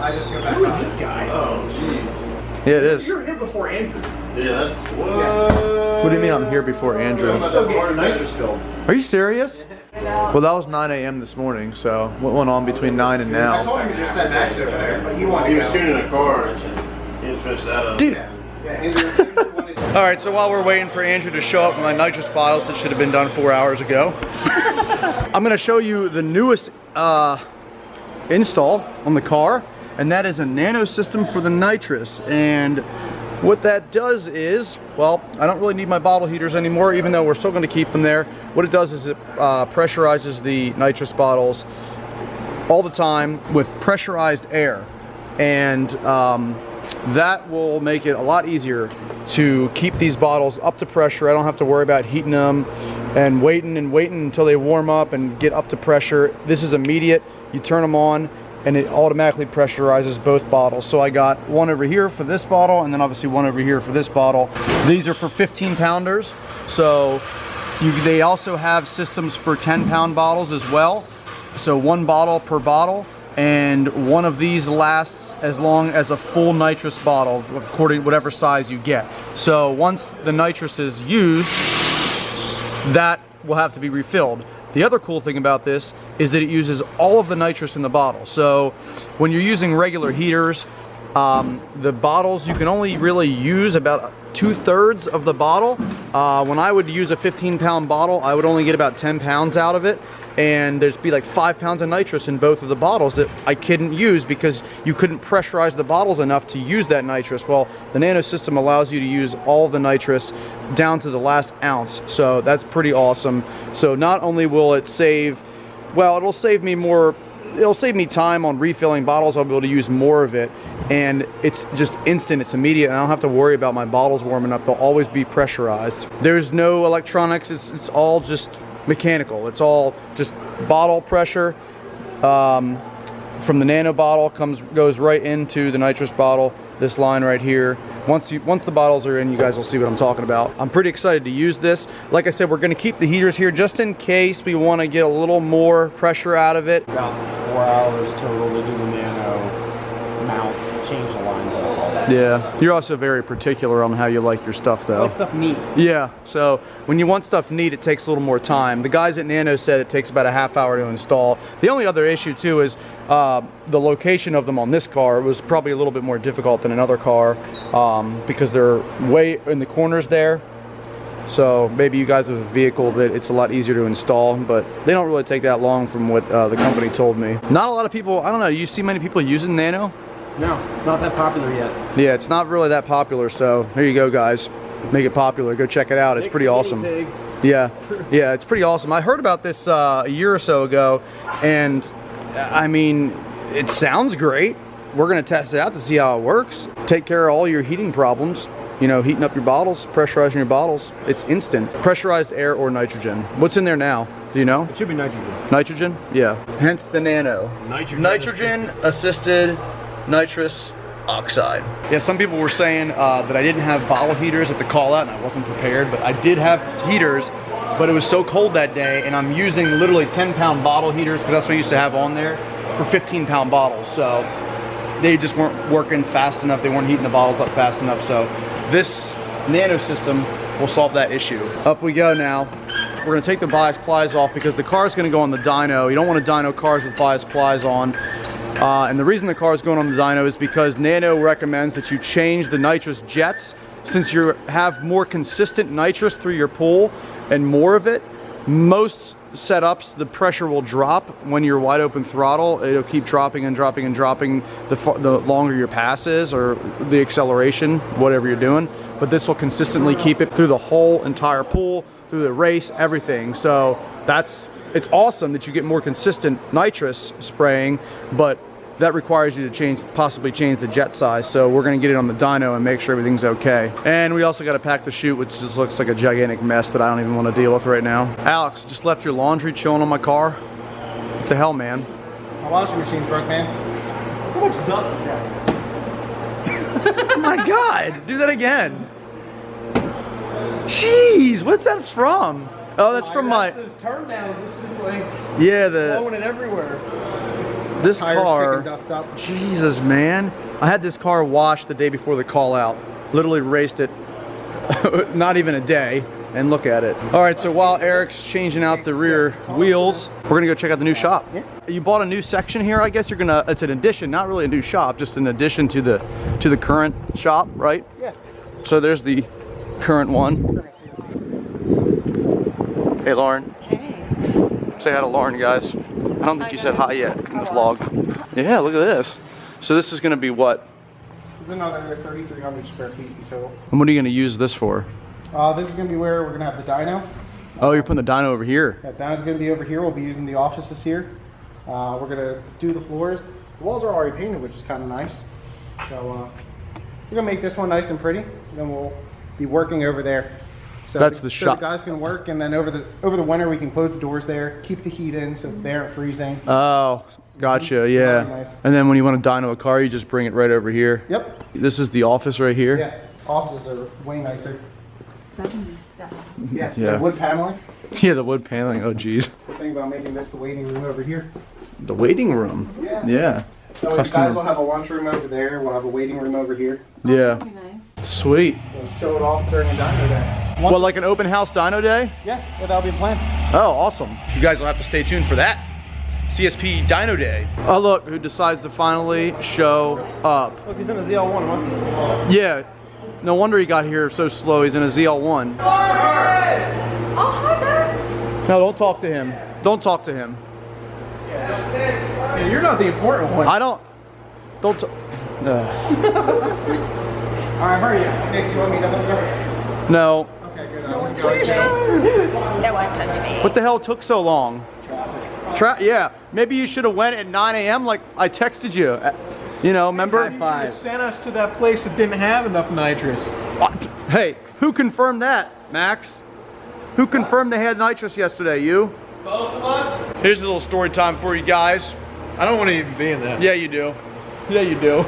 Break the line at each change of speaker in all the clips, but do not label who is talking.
I just go back.
Who is this guy?
Oh, jeez.
Yeah, it is.
You were here before Andrew.
Yeah, that's what.
What do you mean I'm here before Andrew?
I'm still getting nitrous filled.
Are you serious? Well, that was 9 a.m. this morning, so what went on between 9 and
I
now?
told him to just send Max over there, but he wanted
He
to
was
go.
tuning a car and he didn't finish that up.
Dude.
Yeah, Andrew wanted to.
All right, so while we're waiting for Andrew to show up with my nitrous bottles that should have been done 4 hours ago, I'm gonna show you the newest install on the car, and that is a Nano system for the nitrous. And what that does is, well, I don't really need my bottle heaters anymore, even though we're still gonna keep them there. What it does is it pressurizes the nitrous bottles all the time with pressurized air. And that will make it a lot easier to keep these bottles up to pressure. I don't have to worry about heating them and waiting until they warm up and get up to pressure. This is immediate. You turn them on and it automatically pressurizes both bottles. So I got one over here for this bottle, and then obviously one over here for this bottle. These are for 15-pounders. So they also have systems for 10-pound bottles as well. So 1 bottle per bottle. And one of these lasts as long as a full nitrous bottle, according to whatever size you get. So once the nitrous is used, that will have to be refilled. The other cool thing about this is that it uses all of the nitrous in the bottle. So when you're using regular heaters, the bottles, you can only really use about 2/3 of the bottle. When I would use a 15-pound bottle, I would only get about 10 pounds out of it. And there'd be like 5 pounds of nitrous in both of the bottles that I couldn't use because you couldn't pressurize the bottles enough to use that nitrous. Well, the Nano system allows you to use all of the nitrous down to the last ounce. So that's pretty awesome. So not only will it save, well, it'll save me time on refilling bottles. I'll be able to use more of it, and it's just instant, it's immediate, and I don't have to worry about my bottles warming up. They'll always be pressurized. There's no electronics, it's all just mechanical. It's all just bottle pressure from the Nano bottle goes right into the nitrous bottle, this line right here. Once the bottles are in, you guys will see what I'm talking about. I'm pretty excited to use this. Like I said, we're gonna keep the heaters here just in case we wanna get a little more pressure out of it.
About 4 hours total to do the Nano mounts, change the lines up, all that.
Yeah, you're also very particular on how you like your stuff though.
I like stuff neat.
Yeah, so when you want stuff neat, it takes a little more time. The guys at Nano said it takes about a half hour to install. The only other issue too is the location of them on this car was probably a little bit more difficult than another car because they're way in the corners there. So maybe you guys have a vehicle that it's a lot easier to install, but they don't really take that long from what the company told me. Not a lot of people, I don't know, you see many people using Nano?
No, it's not that popular yet.
Yeah, it's not really that popular, so there you go, guys. Make it popular. Go check it out. It's pretty awesome. Yeah, yeah, it's pretty awesome. I heard about this a year or so ago, and I mean, it sounds great. We're gonna test it out to see how it works. Take care of all your heating problems. You know, heating up your bottles, pressurizing your bottles. It's instant. Pressurized air or nitrogen. What's in there now? Do you know?
It should be nitrogen.
Nitrogen? Yeah. Hence the Nano.
Nitrogen
assisted nitrous oxide. Yeah, some people were saying that I didn't have bottle heaters at the call out and I wasn't prepared, but I did have heaters, but it was so cold that day and I'm using literally 10-pound bottle heaters because that's what I used to have on there for 15-pound bottles. So they just weren't working fast enough. They weren't heating the bottles up fast enough. So this Nano system will solve that issue. Up we go now. We're gonna take the bias plies off because the car is gonna go on the dyno. You don't want to dyno cars with bias plies on. And the reason the car is going on the dyno is because Nano recommends that you change the nitrous jets. Since you have more consistent nitrous through your pool and more of it, most setups, the pressure will drop when you're wide open throttle. It'll keep dropping and dropping and dropping the longer your pass is or the acceleration, whatever you're doing. But this will consistently keep it through the whole entire pool, through the race, everything. So it's awesome that you get more consistent nitrous spraying, but that requires you to possibly change the jet size. So we're gonna get it on the dyno and make sure everything's okay. And we also gotta pack the chute, which just looks like a gigantic mess that I don't even wanna deal with right now. Alex, just left your laundry chilling on my car? What the hell, man?
My washing machine's broke, man.
How much dust is that?
Oh my God, do that again. Jeez, what's that from? Oh, that's from my...
Those turn downs, it's just like
Yeah,
blowing it everywhere.
This
Tires
car,
kicking dust up.
Jesus, man. I had this car washed the day before the call out. Literally raced it not even a day. And look at it. All right, so while Eric's changing out the rear wheels, we're gonna go check out the new shop.
Yeah.
You bought a new section here, I guess you're gonna, it's an addition, not really a new shop, just an addition to the current shop, right?
Yeah.
So there's the current one. Hey, Lauren.
Hey.
Say hi to Lauren, guys. I don't think you said hi yet in the vlog. Yeah, look at this. So this is gonna be what?
There's another 3,300 square feet in total.
And what are you gonna use this for?
This is going to be where we're going to have the dyno.
Oh, you're putting the dyno over here.
That dyno's going to be over here. We'll be using the offices here. We're going to do the floors. The walls are already painted, which is kind of nice. So we're going to make this one nice and pretty. Then we'll be working over there. So
That's the shop.
The guys can work, and then over the winter we can close the doors there, keep the heat in so they aren't freezing.
Oh, gotcha, yeah.
That'd be nice.
And then when you want to dyno a car, you just bring it right over here.
Yep.
This is the office right here.
Yeah. Offices are way nicer.
70 stuff.
Yeah.
Yeah.
The wood paneling.
Yeah, the wood paneling. Oh, geez.
The thing about making this the waiting room over here.
The waiting room.
Yeah.
Yeah.
So you guys will have a lunchroom over there. We'll have a waiting room over here.
Yeah.
Very nice.
Sweet.
We'll show it off during the dyno day.
What, like an open house dyno day?
Yeah, that'll be the plan.
Oh, awesome. You guys will have to stay tuned for that. CSP Dyno Day. Oh, look, who decides to finally show up.
Look, he's in a ZL1. It must be slow.
Yeah. No wonder he got here so slow. He's in a ZL1.
Oh, hi there.
No, don't talk to him. Don't talk to him.
Yeah, you're not the important one.
I don't. Don't.
Alright, hurry up. Okay, do you want me to hold it?
No.
Okay, good. I was going to say.
No one touch me.
What the hell took so long? Yeah. Maybe you should have went at 9 a.m. like I texted you. You know, remember?
You sent us to that place that didn't have enough nitrous.
What? Hey, who confirmed that, Max? Who confirmed they had nitrous yesterday? You?
Both of us?
Here's a little story time for you guys.
I don't want to even be in that.
Yeah, you do. Yeah, you do.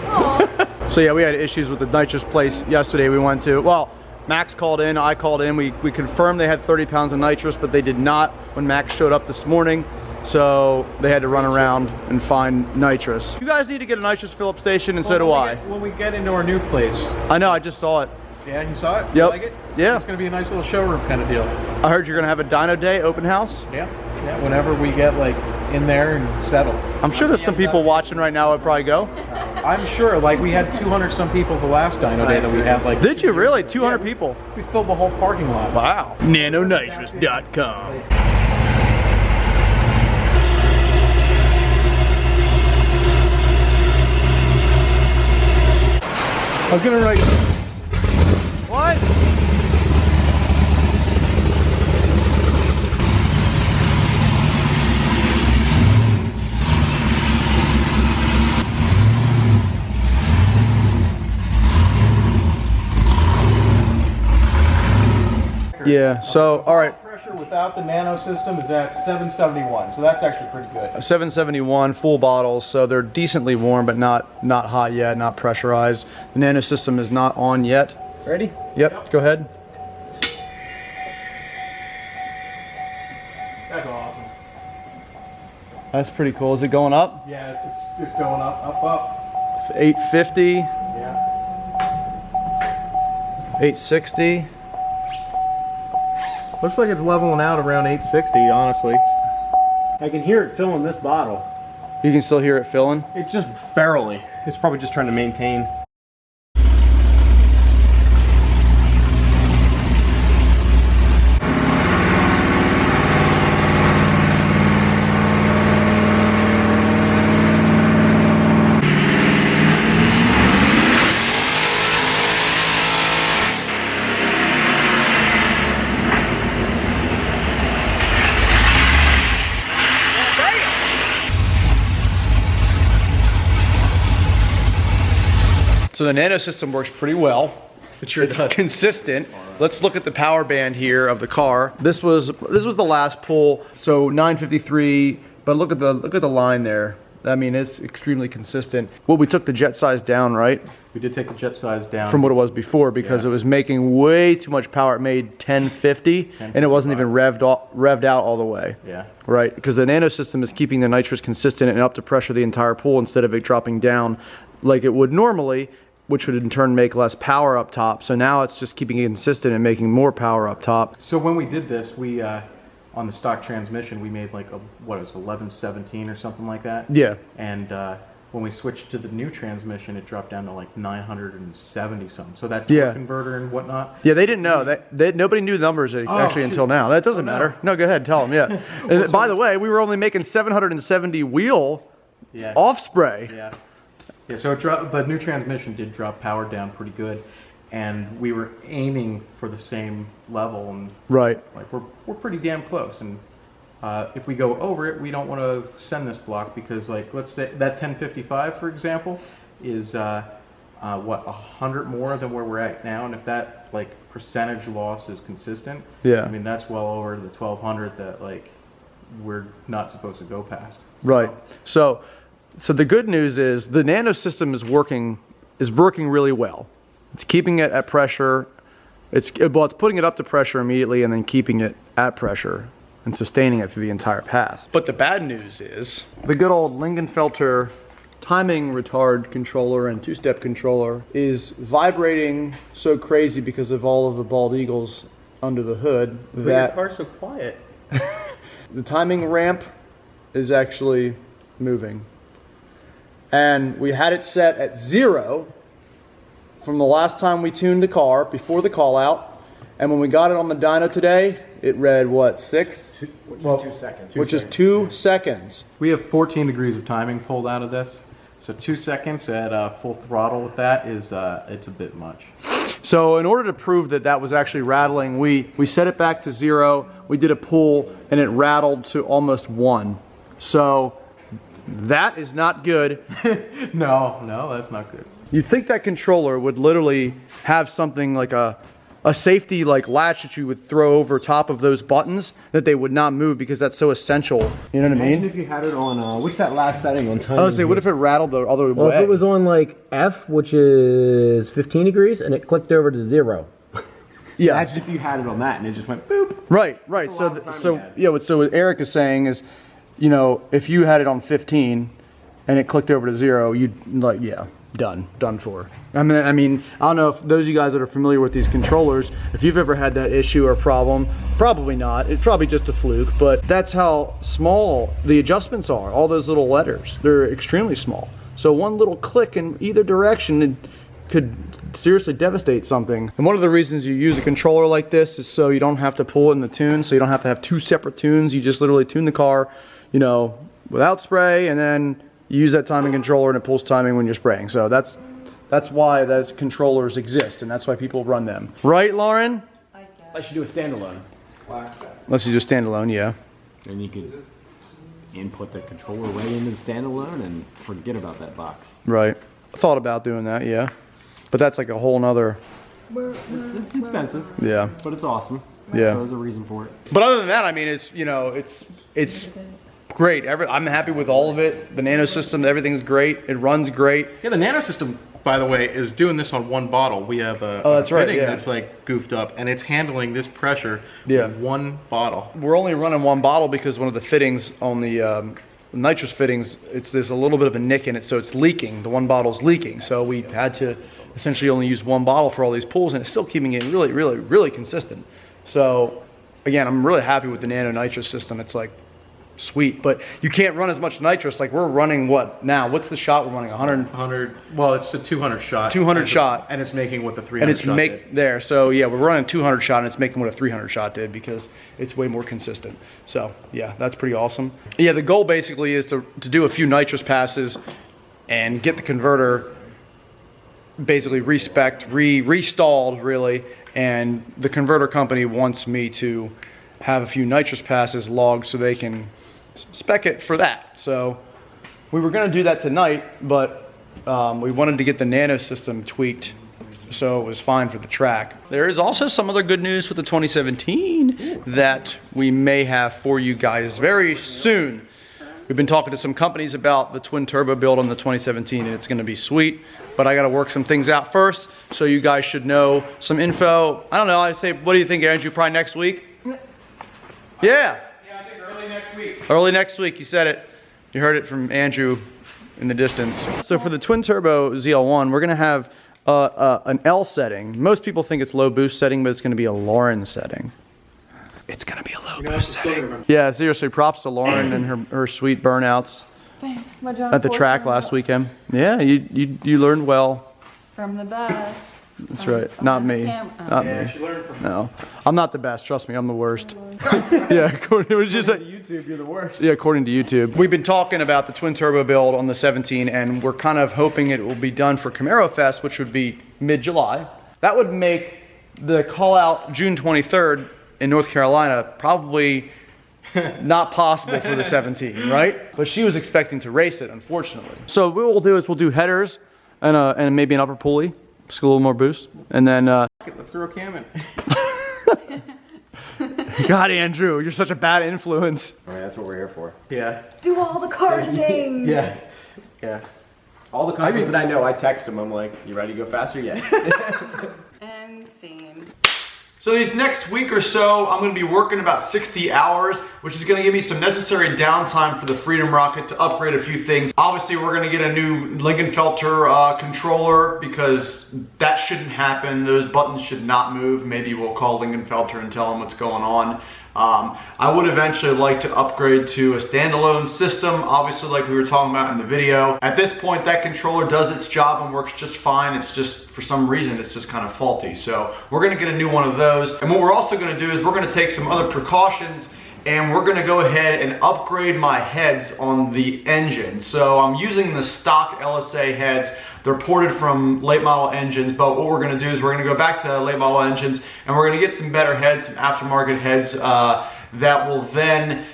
So yeah, we had issues with the nitrous place yesterday we went to. Well, Max called in, I called in. We confirmed they had 30 pounds of nitrous, but they did not when Max showed up this morning. So they had to run around and find nitrous. You guys need to get a nitrous fill-up station, and so do I.
When we get into our new place.
I know, I just saw it.
Yeah, you saw it?
Yep.
You like it?
Yeah.
It's going to be a nice little showroom kind of deal.
I heard you're gonna have a dyno day open house.
Yeah. Yeah, whenever we get like in there and settle.
I'm sure there's some people watching right now that probably go.
I'm sure, like we had 200 some people the last dyno day that we had like.
Did you really? 200 people?
We filled the whole parking lot.
Wow. Nanonitrous.com.
I was gonna write.
What? Yeah, so, all right.
Pressure without the Nano system is at 771, so that's actually pretty good.
771 full bottles, so they're decently warm, but not hot yet, not pressurized. The Nano system is not on yet.
Ready?
Yep, go ahead.
That's awesome.
That's pretty cool. Is it going up?
Yeah, it's going up.
850,
Yeah.
860.
Looks like it's leveling out around 860, honestly.
I can hear it filling this bottle.
You can still hear it filling.
It's just barely. It's probably just trying to maintain.
So the Nano system works pretty well.
It sure
It's
does.
consistent. Let's look at the power band here of the car. This was the last pull, so 953. But look at the line there. I mean, it's extremely consistent. Well, we took the jet size down, right?
We did take the jet size down.
From what it was before, because
Yeah.
it was making way too much power. It made 1050, and it wasn't even revved out all the way.
Yeah.
Right, because the Nano system is keeping the nitrous consistent and up to pressure the entire pool instead of it dropping down like it would normally, which would in turn make less power up top. So now it's just keeping it consistent and making more power up top.
So when we did this, we on the stock transmission, we made like a, what it was, 1117 or something like that.
Yeah.
And when we switched to the new transmission, it dropped down to like 970 something. So that
Yeah.
torque converter and whatnot.
Yeah, they didn't know that. Nobody knew the numbers actually
shoot.
until now. That doesn't
Oh, no.
matter. No, go ahead, tell them. Yeah. And by the way, we were only making 770 wheel
Yeah.
off spray.
Yeah. Yeah, so it dropped, the new transmission did drop power down pretty good, and we were aiming for the same level, and
Right.
like we're pretty damn close. And if we go over it, we don't want to send this block because, like, let's say that 1055, for example, is what, 100 more than where we're at now, and if that like percentage loss is consistent,
Yeah.
I mean that's well over the 1200 that like we're not supposed to go past. So-
Right. So the good news is the Nano system is working really well. It's keeping it at pressure. It's putting it up to pressure immediately and then keeping it at pressure and sustaining it through the entire pass. But the bad news is the good old Lingenfelter timing retard controller and two-step controller is vibrating so crazy because of all of the bald eagles under the hood that
car's so quiet.
the timing ramp is actually moving. And we had it set at 0 from the last time we tuned the car before the call out. And when we got it on the dyno today, it read what, 6?
Well, 2 seconds.
Which is 2 seconds.
We have 14 degrees of timing pulled out of this. So 2 seconds at full throttle with that is, it's a bit much.
So in order to prove that that was actually rattling, we set it back to 0, we did a pull, and it rattled to almost 1. So that is not good.
No, that's not good.
You'd think that controller would literally have something like a safety like latch that you would throw over top of those buttons that they would not move because that's so essential. You know what I
Imagine
mean?
if you had it on, what's that last setting on timing?
I was say, what if it rattled the other
Well,
way?
if it was on like F, which is 15 degrees, and it clicked over to 0.
yeah,
Imagine if you had it on that and it just went boop.
right.
That's a
So,
lot of timing
so
added.
yeah. So what Eric is saying is, you know, if you had it on 15 and it clicked over to 0, you'd like, yeah, done for. I mean, I don't know if those of you guys that are familiar with these controllers, if you've ever had that issue or problem, probably not. It's probably just a fluke, but that's how small the adjustments are. All those little letters, they're extremely small. So one little click in either direction could seriously devastate something. And one of the reasons you use a controller like this is so you don't have to pull it in the tune, so you don't have to have 2 separate tunes. You just literally tune the car, you know, without spray, and then you use that timing controller and it pulls timing when you're spraying. So that's why those controllers exist, and that's why people run them. Right, Lauren?
I should do a standalone.
Unless you do standalone, yeah.
And you could input the controller way into the standalone and forget about that box.
Right. I thought about doing that, yeah. But that's like a whole nother,
It's expensive,
yeah.
but it's awesome.
Yeah.
So there's a reason for it.
But other than that, I mean, it's, you know, it's great. I'm happy with all of it. The Nano system, everything's great. It runs great.
Yeah, the Nano system, by the way, is doing this on one bottle. We have a,
Oh, that's right,
fitting
yeah.
that's like goofed up, and it's handling this pressure
Yeah.
with one bottle.
We're only running one bottle because one of the fittings on the nitrous fittings, there's a little bit of a nick in it, so it's leaking. The one bottle's leaking, so we had to essentially only use one bottle for all these pulls, and it's still keeping it really, really, really consistent. So again, I'm really happy with the Nano nitrous system. It's like sweet, but you can't run as much nitrous. Like we're running what now? What's the shot we're running?
100. Well, it's a 200 shot.
200 shot.
and it's making what the 300
And it's
shot
make
did.
there. So yeah, we're running 200 shot and it's making what a 300 shot did because it's way more consistent. So yeah, that's pretty awesome. Yeah, the goal basically is to do a few nitrous passes and get the converter basically restalled really. And the converter company wants me to have a few nitrous passes logged so they can spec it for that. So we were going to do that tonight, but we wanted to get the Nano system tweaked so it was fine for the track. There is also some other good news with the 2017 that we may have for you guys very soon. We've been talking to some companies about the twin turbo build on the 2017, and it's gonna be sweet, but I gotta work some things out first, so you guys should know some info. I don't know, I'd say, what do you think, Andrew? Probably next week? Yeah.
Yeah, I think early next week.
Early next week, you said it. You heard it from Andrew in the distance. So for the twin turbo ZL1, we're gonna have an L setting. Most people think it's low boost setting, but it's gonna be a Lauren setting. It's gonna be a low boost setting. Yeah, seriously, props to Lauren and her sweet burnouts.
Thanks, my John.
At the track last weekend. Yeah, you learned well.
From the best.
That's right. Not me. Not
Yeah,
me.
she learned from
No, I'm not the best. Trust me, I'm the worst. Yeah, according to
YouTube, you're the worst.
Yeah, according to YouTube. We've been talking about the twin turbo build on the 17, and we're kind of hoping it will be done for Camaro Fest, which would be mid-July. That would make the call out June 23rd in North Carolina probably not possible for the 17, right? But she was expecting to race it, unfortunately. So what we'll do is we'll do headers and maybe an upper pulley, just a little more boost, and then.
Let's throw a cam in.
God, Andrew, you're such a bad influence.
I mean, that's what we're here for.
Yeah.
Do all the car things.
Yeah. Yeah.
All the customers that I know, I text them. I'm like, you ready to go faster yet?
And scene.
So these next week or so, I'm going to be working about 60 hours, which is going to give me some necessary downtime for the Freedom Rocket to upgrade a few things. Obviously, we're going to get a new Lingenfelter controller because that shouldn't happen. Those buttons should not move. Maybe we'll call Lingenfelter and tell them what's going on. I would eventually like to upgrade to a standalone system, obviously like we were talking about in the video. At this point, that controller does its job and works just fine. It's just, for some reason, it's just kind of faulty. So we're gonna get a new one of those. And what we're also gonna do is we're gonna take some other precautions and we're gonna go ahead and upgrade my heads on the engine. So I'm using the stock LSA heads. They're ported from late model engines, but what we're gonna do is we're gonna go back to late model engines and we're gonna get some better heads, some aftermarket heads that will then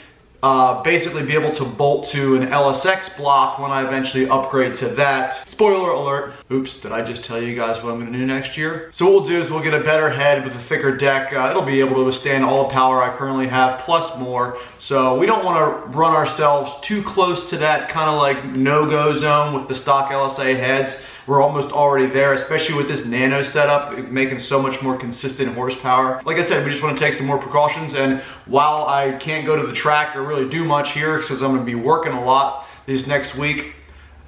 basically be able to bolt to an LSX block when I eventually upgrade to that. Spoiler alert. Oops, did I just tell you guys what I'm gonna do next year? So what we'll do is we'll get a better head with a thicker deck. It'll be able to withstand all the power I currently have, plus more. So we don't wanna run ourselves too close to that kind of like no-go zone with the stock LSA heads. We're almost already there, especially with this Nano setup, making so much more consistent horsepower. Like I said, we just want to take some more precautions, and while I can't go to the track or really do much here, because I'm going to be working a lot this next week,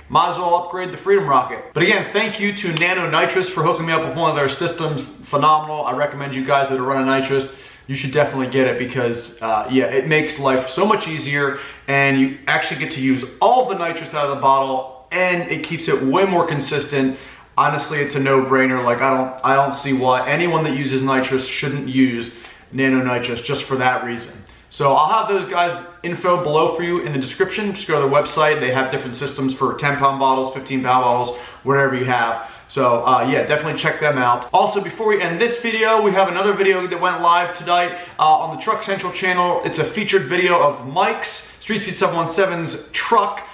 might as well upgrade the Freedom Rocket. But again, thank you to Nano Nitrous for hooking me up with one of their systems. Phenomenal. I recommend you guys that are running Nitrous, you should definitely get it because, yeah, it makes life so much easier, and you actually get to use all the nitrous out of the bottle, and it keeps it way more consistent. Honestly, it's a no-brainer. Like I don't see why anyone that uses nitrous shouldn't use Nano Nitrous just for that reason. So I'll have those guys' info below for you in the description. Just go to their website. They have different systems for 10-pound bottles, 15-pound bottles, whatever you have. So yeah, definitely check them out. Also, before we end this video, we have another video that went live tonight on the Truck Central channel. It's a featured video of Mike's Street Speed 717's truck.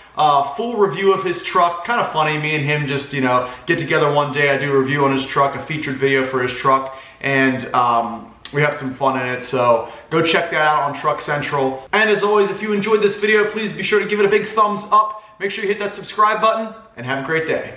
Full review of his truck. Kind of funny, me and him just, you know, get together one day. I do a review on his truck, a featured video for his truck, and we have some fun in it. So go check that out on Truck Central. And as always, if you enjoyed this video, please be sure to give it a big thumbs up. Make sure you hit that subscribe button, and have a great day.